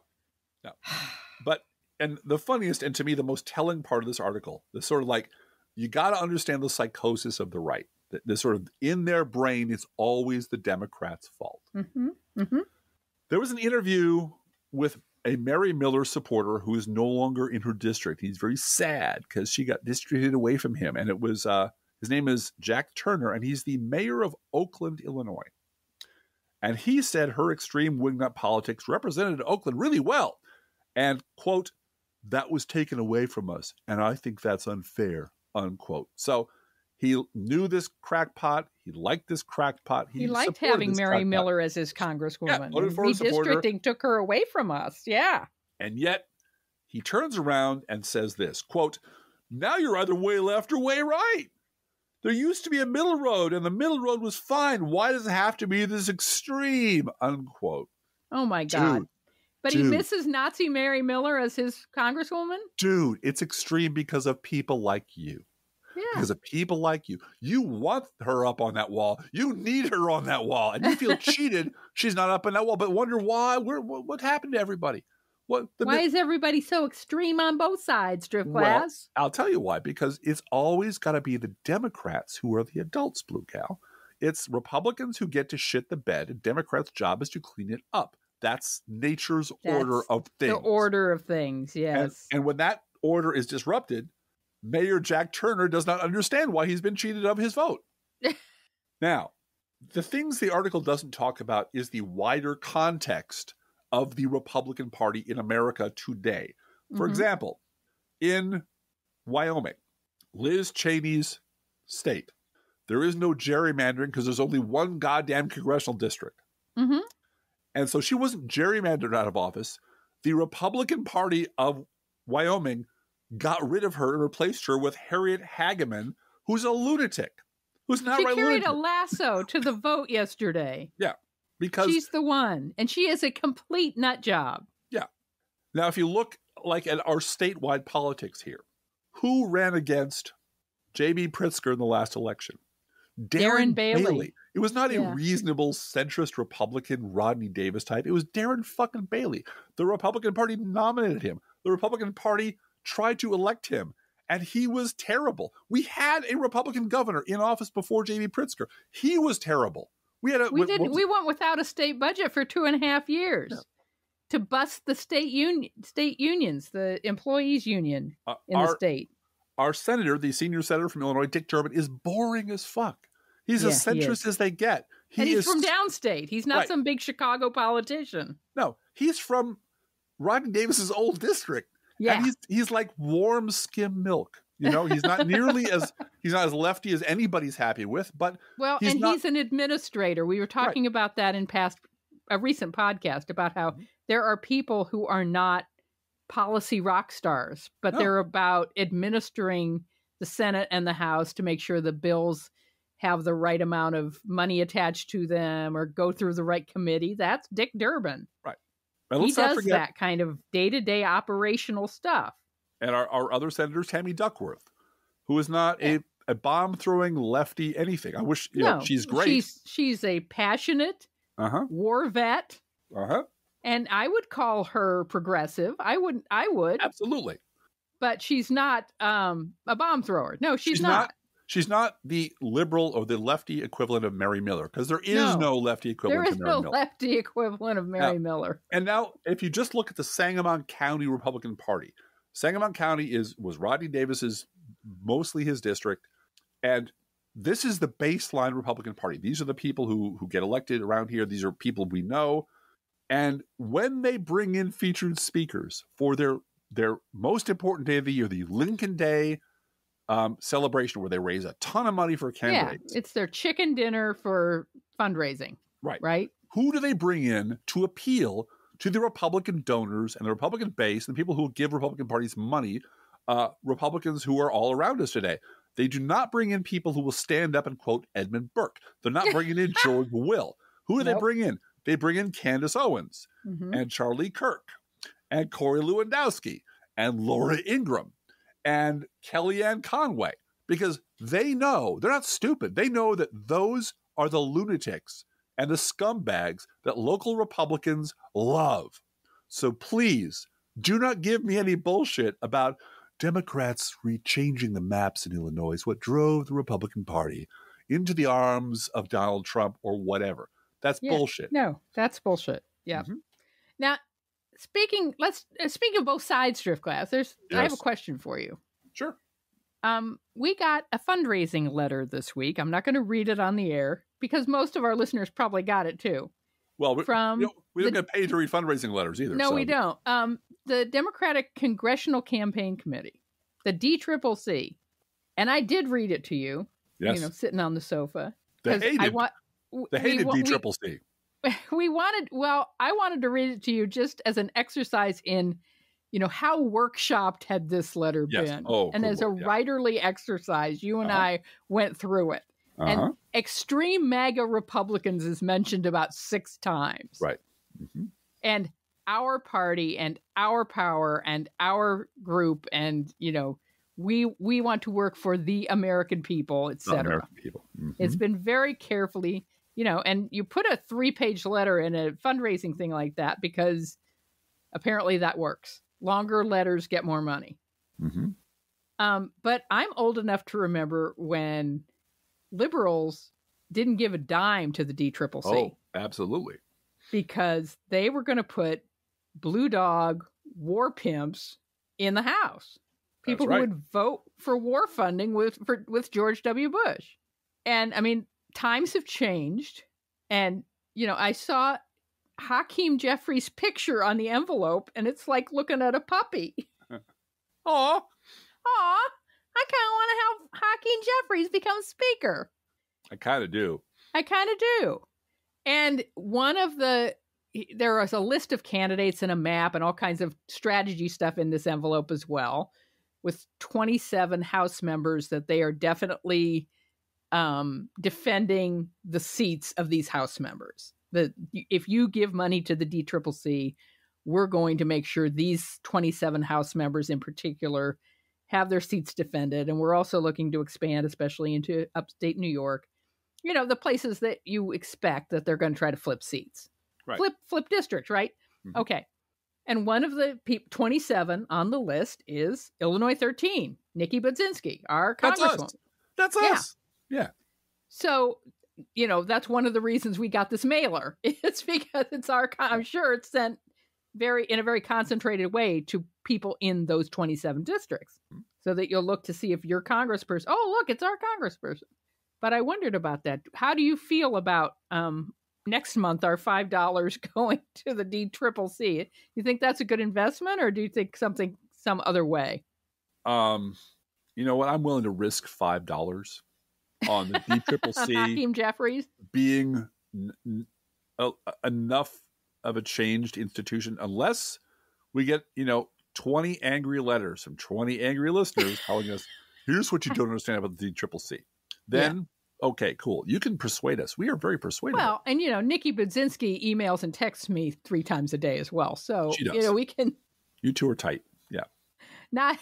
But, and the funniest, and to me the most telling part of this article, the sort of like, you got to understand the psychosis of the right. The sort of, in their brain, it's always the Democrats' fault. There was an interview with a Mary Miller supporter who is no longer in her district. He's very sad because she got districted away from him. And it was His name is Jack Turner, and he's the mayor of Oakland, Illinois. And he said her extreme wingnut politics represented Oakland really well. And, quote, that was taken away from us, and I think that's unfair, unquote. So he knew this crackpot. He liked this crackpot. He liked having Mary Miller as his congresswoman. Yeah, redistricting took her away from us. Yeah. And yet he turns around and says this, quote, now you're either way left or way right. There used to be a middle road, and the middle road was fine. Why does it have to be this extreme, unquote? Oh, my God. But he misses Nazi Mary Miller as his congresswoman? Dude, it's extreme because of people like you. Yeah. Because of people like you. You want her up on that wall. You need her on that wall. And you feel cheated she's not up on that wall, but wonder why. What happened to everybody? Why is everybody so extreme on both sides, DRIFTGLASS? Well, I'll tell you why. Because it's always got to be the Democrats who are the adults, Blue Cow. It's Republicans who get to shit the bed, and Democrats' job is to clean it up. That's nature's order of things. The order of things, yes. And when that order is disrupted, Mayor Jack Turner does not understand why he's been cheated of his vote. Now, the things the article doesn't talk about is the wider context of the Republican Party in America today. For example, in Wyoming, Liz Cheney's state, there is no gerrymandering because there's only one goddamn congressional district. Mm-hmm. And so she wasn't gerrymandered out of office. The Republican Party of Wyoming got rid of her and replaced her with Harriet Hageman, who's a lunatic, who's not right. She carried a lasso to the vote yesterday. Yeah, because she's the one, and she is a complete nut job. Yeah. Now, if you look like at our statewide politics here, who ran against J.B. Pritzker in the last election? Darren Bailey. It was not a reasonable centrist Republican Rodney Davis type. It was Darren fucking Bailey. The Republican Party nominated him. The Republican Party tried to elect him, and he was terrible. We had a Republican governor in office before J.B. Pritzker. He was terrible. We went without a state budget for 2.5 years to bust the state unions, the employees union in the state. Our senator, the senior senator from Illinois, Dick Durbin, is boring as fuck. He's as centrist as they get. He's from downstate. He's not some big Chicago politician. No, he's from Rodney Davis's old district. Yeah. And he's like warm skim milk. You know, he's not he's not as lefty as anybody's happy with, but he's an administrator. We were talking about that in a recent podcast about how there are people who are not policy rock stars, but they're about administering the Senate and the House to make sure the bills have the right amount of money attached to them or go through the right committee. That's Dick Durbin. Right. He does that kind of day-to-day operational stuff. And our other senator, Tammy Duckworth, who is not a bomb-throwing lefty anything. I wish, she's great. She's a passionate war vet. And I would call her progressive. I would. Absolutely. But she's not a bomb thrower. No, she's not. She's not the liberal or the lefty equivalent of Mary Miller, because there is no lefty equivalent of Mary Miller. There is no lefty equivalent of Mary Miller. And now, if you just look at the Sangamon County Republican Party, Sangamon County was Rodney Davis's, mostly his district, and this is the baseline Republican Party. These are the people who get elected around here. These are people we know. And when they bring in featured speakers for their most important day of the year, the Lincoln Day celebration, where they raise a ton of money for candidates. Yeah, it's their chicken dinner for fundraising. Right. Who do they bring in to appeal to the Republican donors and the Republican base and the people who give Republican parties money, Republicans who are all around us today? They do not bring in people who will stand up and quote Edmund Burke. They're not bringing in George Will. Who do they bring in? They bring in Candace Owens and Charlie Kirk and Corey Lewandowski and Laura Ingraham and Kellyanne Conway, because they know, they're not stupid. They know that those are the lunatics and the scumbags that local Republicans love. So please do not give me any bullshit about Democrats rechanging the maps in Illinois is what drove the Republican Party into the arms of Donald Trump or whatever. That's bullshit. No, that's bullshit. Yeah. Now, speaking of both sides, DRIFTGLASS, I have a question for you. Sure. We got a fundraising letter this week. I'm not going to read it on the air because most of our listeners probably got it too. Well, we don't get paid to read fundraising letters either. No, we don't. The Democratic Congressional Campaign Committee, the DCCC, and I did read it to you. Yes. Sitting on the sofa. The hated DCCC. I wanted to read it to you just as an exercise in, how workshopped had this letter been. And as a writerly exercise, you and I went through it. And extreme MAGA Republicans is mentioned about 6 times. Right. Mm-hmm. And our party and our power and our group and, we want to work for the American people, et cetera. American people. Mm-hmm. It's been very carefully, and you put a 3-page letter in a fundraising thing like that because apparently that works. Longer letters get more money. Mm-hmm. But I'm old enough to remember when liberals didn't give a dime to the DCCC. Oh, absolutely. Because they were going to put blue dog war pimps in the House. People who would vote for war funding with George W. Bush. And I mean, times have changed. And, I saw Hakeem Jeffries' picture on the envelope, and it's like looking at a puppy. Aw, I kind of want to have Hakeem Jeffries become speaker. I kind of do. And there was a list of candidates and a map and all kinds of strategy stuff in this envelope as well, with 27 House members that they are definitely defending the seats of these House members. If you give money to the DCCC, we're going to make sure these 27 House members in particular have their seats defended. And we're also looking to expand, especially into upstate New York, the places that you expect that they're going to try to flip seats. Right. Flip districts, right? Mm-hmm. Okay. And one of the 27 on the list is Illinois 13, Nikki Budzinski, our congresswoman. That's us. Yeah. So, that's one of the reasons we got this mailer. It's because I'm sure it's sent in a very concentrated way to people in those 27 districts so that you'll look to see if your congressperson, oh, look, it's our congressperson. But I wondered about that. How do you feel about next month, our $5 going to the DCCC? You think that's a good investment, or do you think some other way? You know what? I'm willing to risk $5 on the DCCC Hakeem Jeffries being enough of a changed institution, unless we get 20 angry letters from 20 angry listeners telling us, here's what you don't understand about the DCCC. Then okay, cool. You can persuade us. We are very persuadable. Well, and Nikki Budzinski emails and texts me 3 times a day as well. So she does. We can. You two are tight. Yeah. Not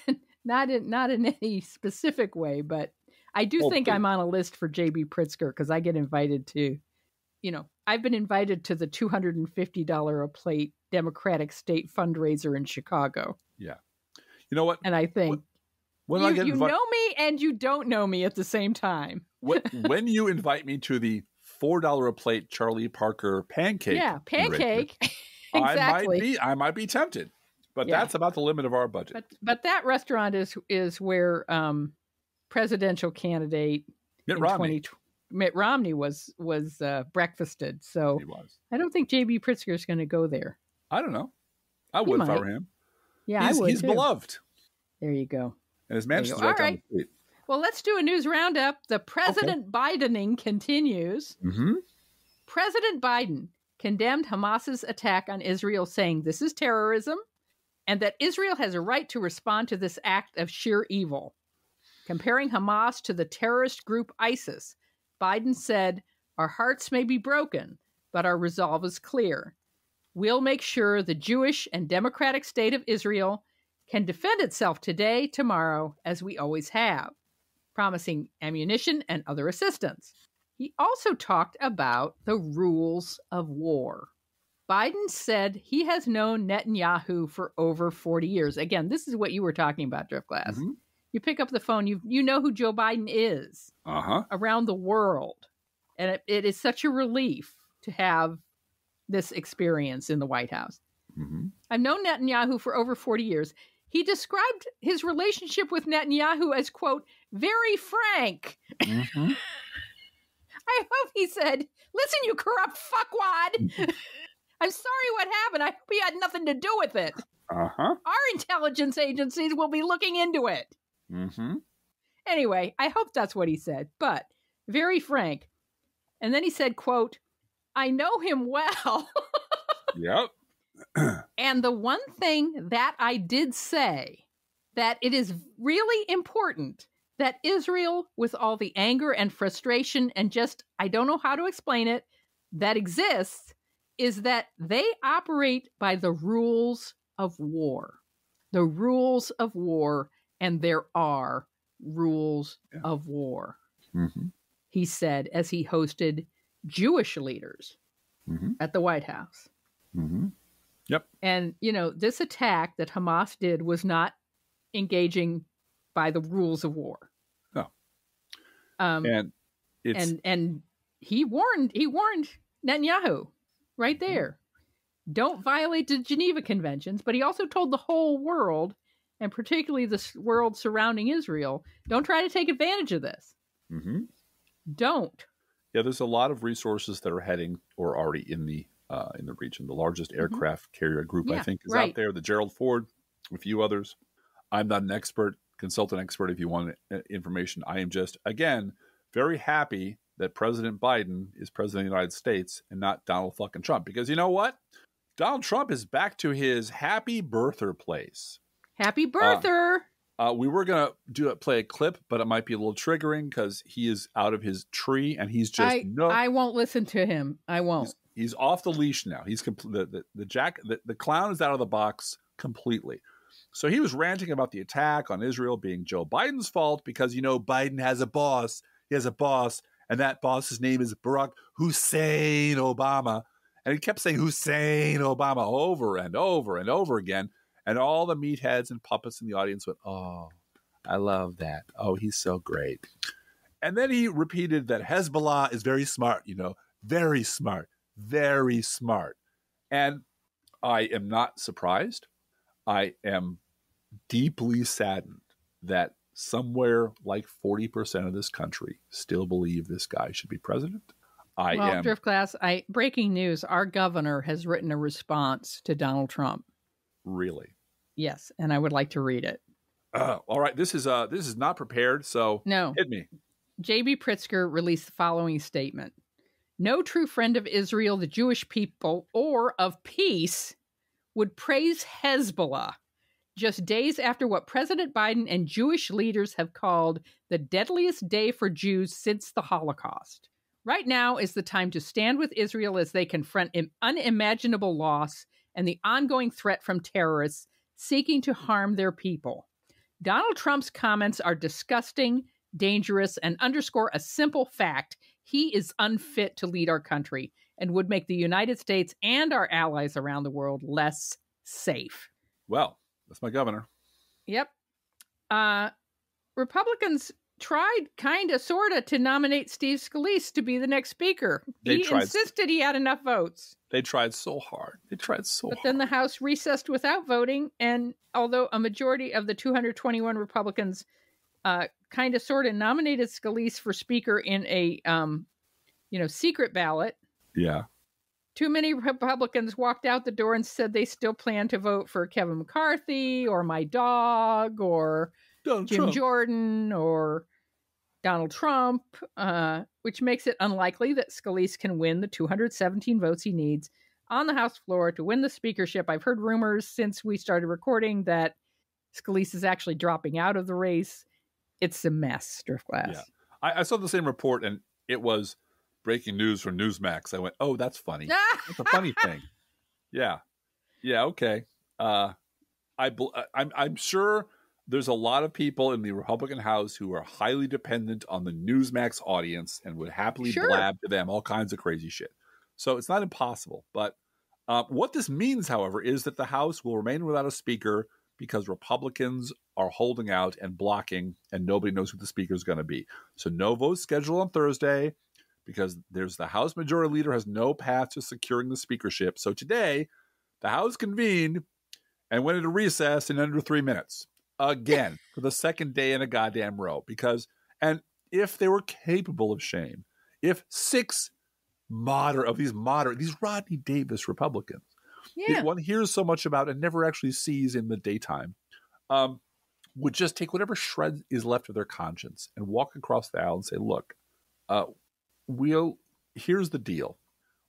in any specific way, but I do think I'm on a list for J.B. Pritzker because I get invited to, I've been invited to the $250 a plate Democratic state fundraiser in Chicago. Yeah. You know what? And I think when you know me and you don't know me at the same time. When you invite me to the $4 a plate Charlie Parker pancake. Yeah, pancake. Exactly. I might be tempted. But that's about the limit of our budget. But that restaurant is where presidential candidate Mitt Romney was breakfasted. So he was. I don't think J.B. Pritzker is going to go there. I don't know. I would if I were him. Yeah, I would. He's beloved. There you go. And his mansion's right down the street. Well, let's do a news roundup. The President Bidening continues. Mm-hmm. President Biden condemned Hamas's attack on Israel, saying this is terrorism and that Israel has a right to respond to this act of sheer evil. Comparing Hamas to the terrorist group ISIS, Biden said, "Our hearts may be broken, but our resolve is clear. We'll make sure the Jewish and democratic state of Israel can defend itself today, tomorrow, as we always have," promising ammunition and other assistance. He also talked about the rules of war. Biden said he has known Netanyahu for over 40 years. Again, this is what you were talking about, DriftGlass. Mm-hmm. You pick up the phone, you know who Joe Biden is around the world. And it is such a relief to have this experience in the White House. Mm-hmm. I've known Netanyahu for over 40 years. He described his relationship with Netanyahu as, quote, very frank. Mm-hmm. I hope he said, listen, you corrupt fuckwad. I'm sorry what happened. I hope he had nothing to do with it. Uh-huh. Our intelligence agencies will be looking into it. Mm-hmm. Anyway, I hope that's what he said, but very frank. And then he said, quote, I know him well. Yep. And the one thing that I did say, that it is really important that Israel, with all the anger and frustration and just, I don't know how to explain it, that exists, is that they operate by the rules of war. The rules of war, and there are rules of war. Mm-hmm. He said as he hosted Jewish leaders at the White House. Mm-hmm. Yep. And, you know, this attack that Hamas did was not engaging by the rules of war. No. And he warned Netanyahu right there. Don't violate the Geneva Conventions, but he also told the whole world, and particularly the world surrounding Israel, don't try to take advantage of this. Mm-hmm. Don't. Yeah, there's a lot of resources that are heading or already in the region. The largest aircraft carrier group, I think, is out there. The Gerald Ford, a few others. I'm not an expert, consultant expert. If you want information, I am just, again, very happy that President Biden is president of the United States and not Donald fucking Trump. Because you know what? Donald Trump is back to his happy birther place. Happy birther. We were going to play a clip, but it might be a little triggering because he is out of his tree and he's just I won't listen to him. I won't. He's off the leash now. He's the clown is out of the box completely. So he was ranting about the attack on Israel being Joe Biden's fault because, you know, Biden has a boss. He has a boss, and that boss's name is Barack Hussein Obama. And he kept saying Hussein Obama over and over and over again. And all the meatheads and puppets in the audience went, oh, I love that. Oh, he's so great. And then he repeated that Hezbollah is very smart, you know, very smart, very smart. And I am not surprised. I am deeply saddened that somewhere like 40% of this country still believe this guy should be president. Driftglass, breaking news, our governor has written a response to Donald Trump. Really? Yes, and I would like to read it. All right, this is not prepared, so no. Hit me. J.B. Pritzker released the following statement. No true friend of Israel, the Jewish people, or of peace would praise Hezbollah just days after what President Biden and Jewish leaders have called the deadliest day for Jews since the Holocaust. Right now is the time to stand with Israel as they confront unimaginable loss and the ongoing threat from terrorists seeking to harm their people. Donald Trump's comments are disgusting, dangerous, and underscore a simple fact. He is unfit to lead our country and would make the United States and our allies around the world less safe. Well, that's my governor. Yep. Republicans tried kind of sort of to nominate Steve Scalise to be the next speaker. He insisted he had enough votes. They tried so hard. But then the House recessed without voting, and although a majority of the 221 Republicans kind of sort of nominated Scalise for speaker in a secret ballot. Yeah. Too many Republicans walked out the door and said they still plan to vote for Kevin McCarthy or my dog or Jim Jordan or Donald Trump, which makes it unlikely that Scalise can win the 217 votes he needs on the House floor to win the speakership. I've heard rumors since we started recording that Scalise is actually dropping out of the race. It's a mess, Driftglass. Yeah. I saw the same report, and it was breaking news from Newsmax. I went, oh, that's funny. That's a funny thing. Yeah. Yeah, okay. I'm sure there's a lot of people in the Republican House who are highly dependent on the Newsmax audience and would happily blab to them all kinds of crazy shit. So it's not impossible. But what this means, however, is that the House will remain without a speaker because Republicans are holding out and blocking, and nobody knows who the speaker is going to be. So no votes scheduled on Thursday because there's the House Majority Leader has no path to securing the speakership. So today, the House convened, and went into recess in under 3 minutes. Again, for the second day in a goddamn row. And if they were capable of shame, if 6 these Rodney Davis Republicans, that one hears so much about and never actually sees in the daytime, would just take whatever shred is left of their conscience and walk across the aisle and say, look, here's the deal.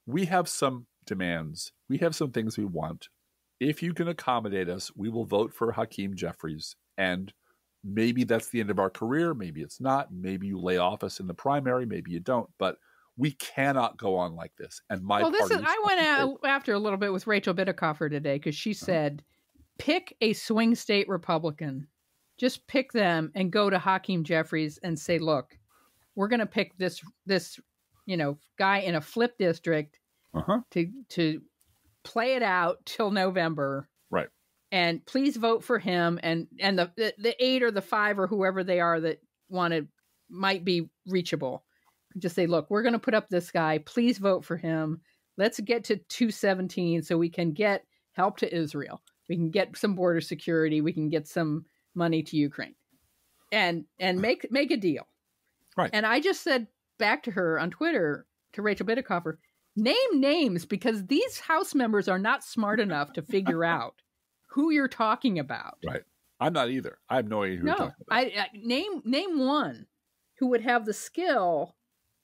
We have some demands. We have some things we want. If you can accommodate us, we will vote for Hakeem Jeffries. And maybe that's the end of our career. Maybe it's not. Maybe you lay off us in the primary. Maybe you don't. But we cannot go on like this. And I went out after a little bit with Rachel Bitecofer today because she said, pick a swing state Republican. Just pick them and go to Hakeem Jeffries and say, look, we're going to pick this guy in a flip district to play it out till November. Right. And please vote for him. And the 8 or the 5 or whoever they are that might be reachable. Just say, look, we're going to put up this guy. Please vote for him. Let's get to 217 so we can get help to Israel. We can get some border security. We can get some money to Ukraine and make a deal. Right. And I just said back to her on Twitter, to Rachel Bitecofer, name names because these House members are not smart enough to figure out who you're talking about. Right. I'm not either. I have no idea who you're talking about. Name one who would have the skill.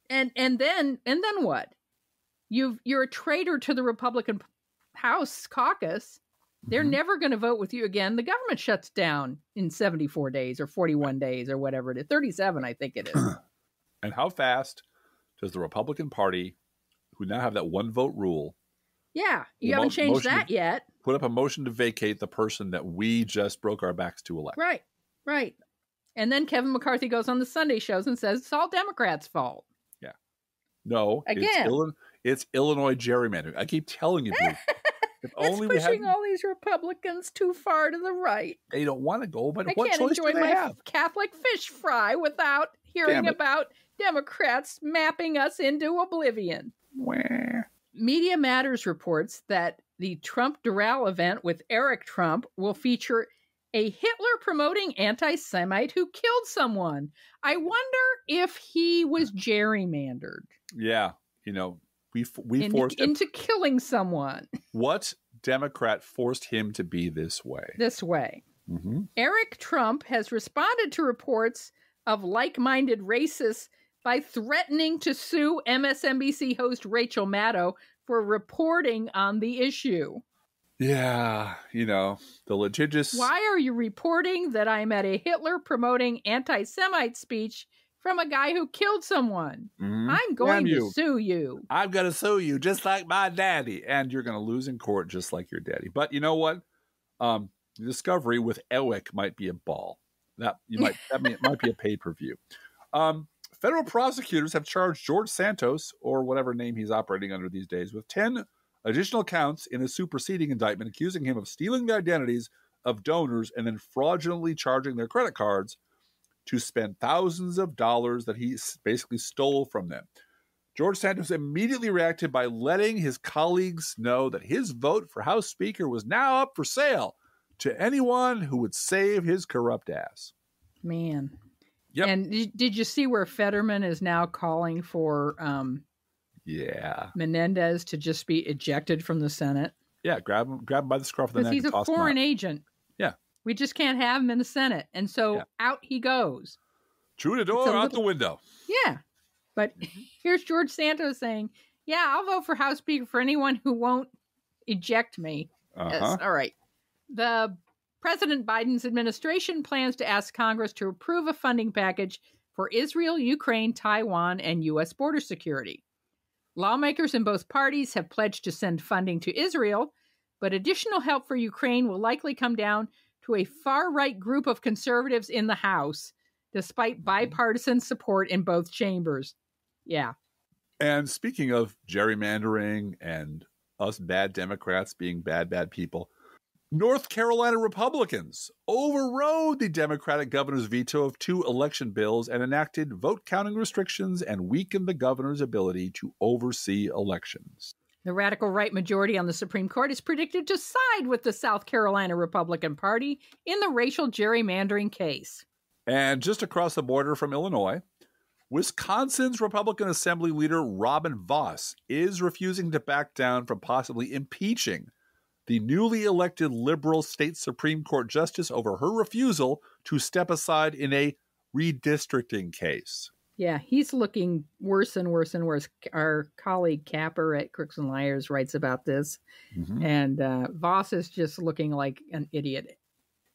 And then what? You're a traitor to the Republican House caucus. They're never going to vote with you again. The government shuts down in 74 days or 41 days or whatever it is. 37, I think it is. And how fast does the Republican Party, who now have that 1 vote rule? Yeah, you haven't changed that yet. Put up a motion to vacate the person that we just broke our backs to elect. Right. And then Kevin McCarthy goes on the Sunday shows and says it's all Democrats' fault. Yeah. No, again, it's Illinois gerrymandering. I keep telling you, dude. If only it's pushing all these Republicans too far to the right. They don't want to go, but what choice do they have? I can't enjoy my Catholic fish fry without hearing about Democrats mapping us into oblivion. Where? Media Matters reports that the Trump Doral event with Eric Trump will feature a Hitler-promoting anti-Semite who killed someone. I wonder if he was gerrymandered. Yeah, we forced him into killing someone. What Democrat forced him to be this way? Mm-hmm. Eric Trump has responded to reports of like-minded racists by threatening to sue MSNBC host Rachel Maddow for reporting on the issue. Yeah, the litigious... Why are you reporting that I'm at a Hitler-promoting anti-Semite speech from a guy who killed someone? Mm-hmm. I'm going to sue you. I'm going to sue you just like my daddy. And you're going to lose in court just like your daddy. But you know what? The discovery with Ewick might be a ball. That might be a pay-per-view. Federal prosecutors have charged George Santos, or whatever name he's operating under these days, with 10 additional counts in a superseding indictment accusing him of stealing the identities of donors and then fraudulently charging their credit cards to spend thousands of dollars that he basically stole from them. George Santos immediately reacted by letting his colleagues know that his vote for House Speaker was now up for sale to anyone who would save his corrupt ass. Man. Yep. And did you see where Fetterman is now calling for Menendez to just be ejected from the Senate? Yeah, grab him by the scruff of the neck. Because he's a foreign agent. Yeah. We just can't have him in the Senate. And so out he goes. Through the door, out the window. Yeah. But here's George Santos saying, yeah, I'll vote for House Speaker for anyone who won't eject me. Yes. All right. The President Biden's administration plans to ask Congress to approve a funding package for Israel, Ukraine, Taiwan, and U.S. border security. Lawmakers in both parties have pledged to send funding to Israel, but additional help for Ukraine will likely come down to a far-right group of conservatives in the House, despite bipartisan support in both chambers. Yeah. And speaking of gerrymandering and us bad Democrats being bad people, North Carolina Republicans overrode the Democratic governor's veto of 2 election bills and enacted vote counting restrictions and weakened the governor's ability to oversee elections. The radical right majority on the Supreme Court is predicted to side with the South Carolina Republican Party in the racial gerrymandering case. And just across the border from Illinois, Wisconsin's Republican Assembly leader Robin Vos is refusing to back down from possibly impeaching the newly elected liberal state Supreme Court justice over her refusal to step aside in a redistricting case. Yeah, he's looking worse and worse and worse. Our colleague Capper at Crooks and Liars writes about this. Mm-hmm. And Vos is just looking like an idiot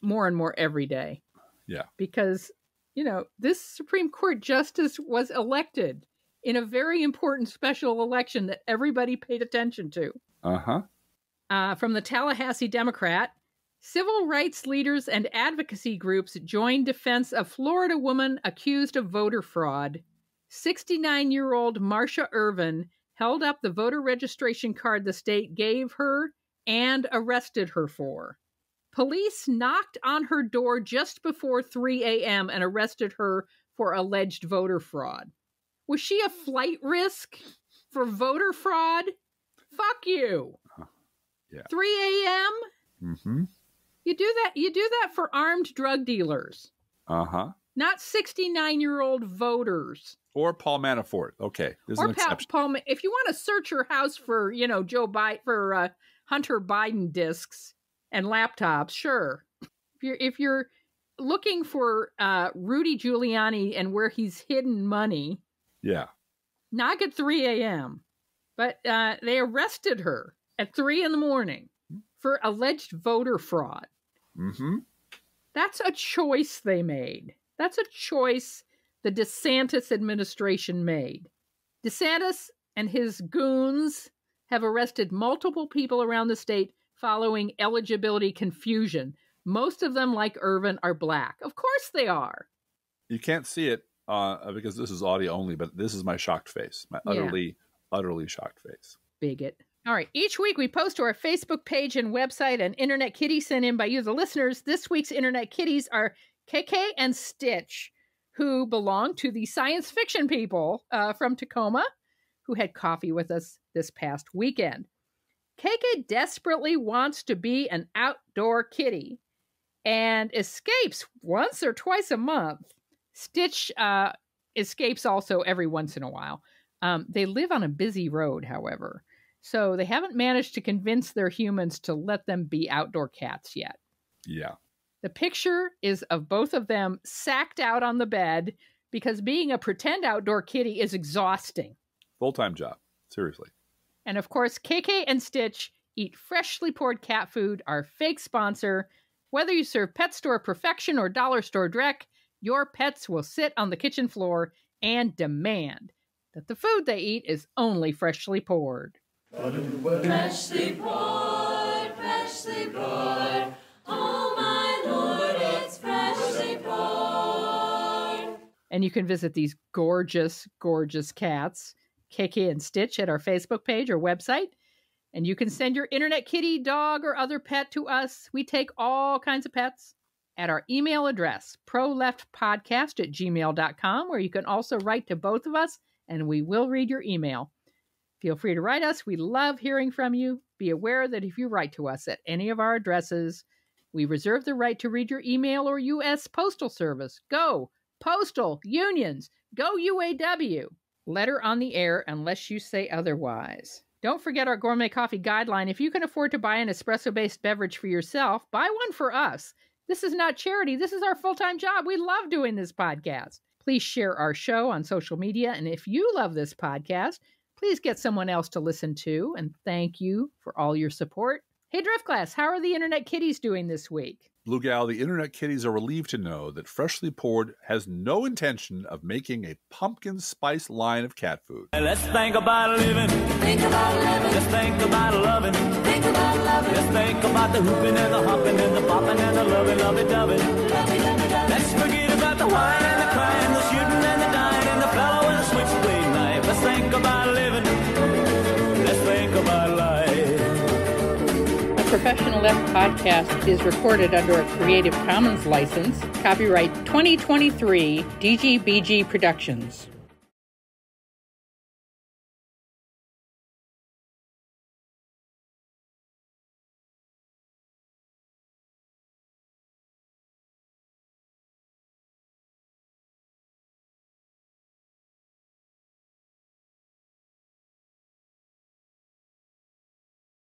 more and more every day. Yeah. Because, you know, this Supreme Court justice was elected in a very important special election that everybody paid attention to. Uh-huh. From the Tallahassee Democrat, civil rights leaders and advocacy groups joined defense of Florida woman accused of voter fraud. 69-year-old Marcia Irvin held up the voter registration card the state gave her and arrested her for. Police knocked on her door just before 3 a.m. and arrested her for alleged voter fraud. Was she a flight risk for voter fraud? Fuck you. Yeah. 3 a.m.? Mm-hmm. You do that for armed drug dealers. Uh-huh. Not 69-year-old voters. Or Paul Manafort. Okay. There's an exception. Paul, if you want to search your house for, you know, Hunter Biden discs and laptops, sure. If you're looking for Rudy Giuliani and where he's hidden money, yeah, knock at 3 a.m. But they arrested her at 3 a.m. for alleged voter fraud. Mm-hmm. That's a choice they made. That's a choice the DeSantis administration made. DeSantis and his goons have arrested multiple people around the state following eligibility confusion. Most of them, like Irvin, are black. Of course they are. You can't see it because this is audio only, but this is my shocked face. My utterly shocked face. Bigot. All right. Each week we post to our Facebook page and website an Internet Kitty sent in by you, the listeners. This week's Internet Kitties are KK and Stitch, who belong to the science fiction people from Tacoma, who had coffee with us this past weekend. KK desperately wants to be an outdoor kitty and escapes once or twice a month. Stitch escapes also every once in a while. They live on a busy road, however, so they haven't managed to convince their humans to let them be outdoor cats yet. Yeah. The picture is of both of them sacked out on the bed because being a pretend outdoor kitty is exhausting. Full-time job. Seriously. And of course, KK and Stitch eat freshly poured cat food, our fake sponsor. Whether you serve Pet Store Perfection or Dollar Store Dreck, your pets will sit on the kitchen floor and demand that the food they eat is only freshly poured. Freshly poured, freshly poured. Oh my Lord, it's freshly poured. And you can visit these gorgeous, gorgeous cats, KK and Stitch, at our Facebook page or website. And you can send your Internet Kitty, dog, or other pet to us. We take all kinds of pets at our email address, proleftpodcast@gmail.com, where you can also write to both of us, and we will read your email. Feel free to write us. We love hearing from you. Be aware that if you write to us at any of our addresses, we reserve the right to read your email or U.S. Postal Service. Go! Postal! Unions! Go UAW! Letter on the air unless you say otherwise. Don't forget our gourmet coffee guideline. If you can afford to buy an espresso-based beverage for yourself, buy one for us. This is not charity. This is our full-time job. We love doing this podcast. Please share our show on social media. And if you love this podcast, please get someone else to listen to. And thank you for all your support. Hey, DriftGlass, how are the Internet Kitties doing this week? Blue Gal, the Internet Kitties are relieved to know that Freshly Poured has no intention of making a pumpkin spice line of cat food. Let's think about living. Think about living. Let's think about loving. Think about loving. Let's think about the hooping and the hopping and the popping and the lovey, lovey, dovey. Let's forget about the wine and the crying, the shooting and the dying, and the fellow with the switchblade knife. Let's think about living. Let's think about life. The Professional Left podcast is recorded under a Creative Commons license. Copyright 2023 DGBG Productions.